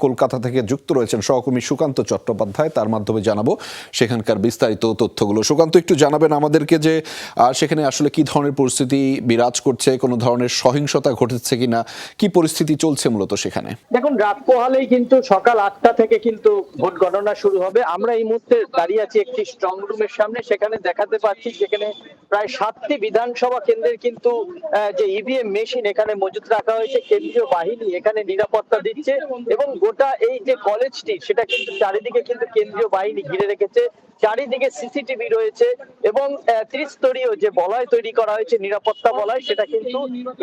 কলকাতা থেকে যুক্ত রয়েছেন সহকর্মী সুকান্ত চট্টোপাধ্যায়, তার মাধ্যমে জানাবো সেখানকার বিস্তারিত তথ্যগুলো। সুকান্ত, একটু জানাবেন আমাদেরকে যে সেখানে আসলে কি ধরনের পরিস্থিতি বিরাজ করছে, কোনো ধরনের সহিংসতা ঘটেছে কিনা, কি পরিস্থিতি চলছে মূলত সেখানে? দেখুন, রাত পোহালেই কিন্তু সকাল 8টা থেকে কিন্তু ভোট গণনা শুরু হবে। আমরা এই মুহূর্তে দাঁড়িয়ে আছি একটি স্ট্রং রুমের সামনে। সেখানে দেখাতে পাচ্ছি যেখানে প্রায় 7টি বিধানসভা কেন্দ্রের কিন্তু যে ইভিএম মেশিন এখানে মজুত রাখা হয়েছে। কেন্দ্রীয় বাহিনী এখানে নিরাপত্তা দিচ্ছে এবং গোটা এই যে কলেজটি সেটা কিন্তু চারিদিকে কিন্তু কেন্দ্রীয় বাহিনী ঘিরে রেখেছে। চারিদিকে সিসিটিভি রয়েছে এবং ত্রিস্তরীয় যে বলয় তৈরি করা হয়েছে, নিরাপত্তা বলয়, সেটা কিন্তু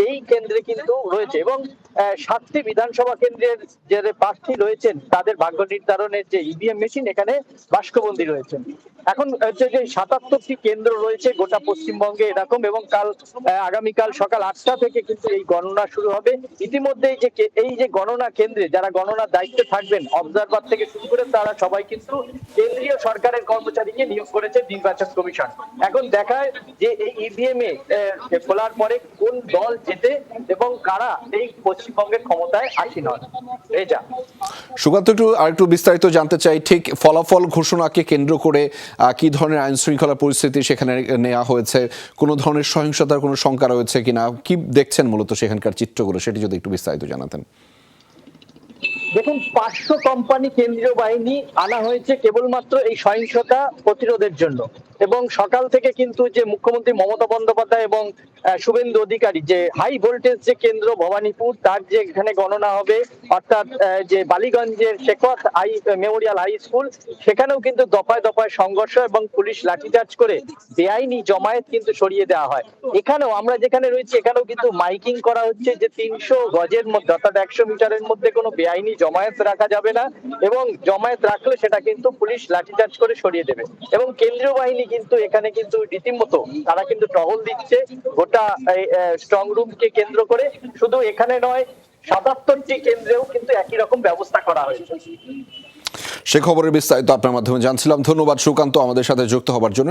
এই কেন্দ্রে কিন্তু রয়েছে এবং 7টি বিধানসভা কেন্দ্রের যে প্রার্থী রয়েছেন তাদের ভাগ্য নির্ধারণের যে ইভিএম মেশিন এখানে বাষ্পবন্দী রয়েছেন। এখন হচ্ছে যে 77টি কেন্দ্র রয়েছে গোটা পশ্চিমবঙ্গে এরকম, এবং আগামীকাল সকাল 8টা থেকে কিন্তু এই গণনা শুরু হবে। ইতিমধ্যে এই যে গণনা কেন্দ্রে যারা গণনার দায়িত্বে থাকবেন, অবজারভার থেকে শুরু করে তারা সবাই কিন্তু কেন্দ্রীয় সরকারের কর্মচারীকে নিয়োগ করেছে নির্বাচন কমিশন। এখন দেখায় যে এই ইভিএম এ খোলার পরে কোন দল জেতে এবং কারা এই পশ্চিমবঙ্গের ক্ষমতায় আসীন হন। রেজা, সুকান্ত, আরেকটু বিস্তারিত জানতে চাই, ঠিক ফলাফল ঘোষণাকে কেন্দ্র করে কি ধরনের আইন শৃঙ্খলা পরিস্থিতি সেখানে নেওয়া হয়েছে, কোনো ধরনের সহিংসতার কোনো শঙ্কা রয়েছে কিনা, কি দেখছেন মূলত সেখানকার চিত্রগুলো, সেটি যদি একটু বিস্তারিত জানাতেন। দেখুন, 500 কোম্পানি কেন্দ্রীয় বাহিনী আনা হয়েছে কেবলমাত্র এই সহিংসতা প্রতিরোধের জন্য। এবং সকাল থেকে কিন্তু যে মুখ্যমন্ত্রী মমতা বন্দ্যোপাধ্যায় এবং শুভেন্দু অধিকারী যে হাই ভোল্টেজ যে কেন্দ্র ভবানীপুর তার যে এখানে গণনা হবে, অর্থাৎ যে বালিগঞ্জের শেখওয়াত মেমোরিয়াল হাই স্কুল, সেখানেও কিন্তু দফায় দফায় সংঘর্ষ এবং পুলিশ লাঠিচার্জ করে বেআইনি জমায়েত কিন্তু সরিয়ে দেওয়া হয়। এখানেও আমরা যেখানে রয়েছি এখানেও কিন্তু মাইকিং করা হচ্ছে যে 300 গজের মধ্যে অর্থাৎ 100 মিটারের মধ্যে কোনো বেআইনি জমায়েত রাখা যাবে না, এবং জমায়েত রাখলে সেটা কিন্তু পুলিশ লাঠিচার্জ করে সরিয়ে দেবে। এবং কেন্দ্রীয় বাহিনী কিন্তু এখানে কিন্তু রীতিমতো তারা কিন্তু টহল দিচ্ছে গোটা স্ট্রং রুমকে কেন্দ্র করে। শুধু এখানে নয়, 77টি কেন্দ্রেও কিন্তু একই রকম ব্যবস্থা করা হয়েছে। সে খবরের বিস্তারিত আপনার মাধ্যমে জানছিলাম। ধন্যবাদ সুকান্ত আমাদের সাথে যুক্ত হবার জন্য।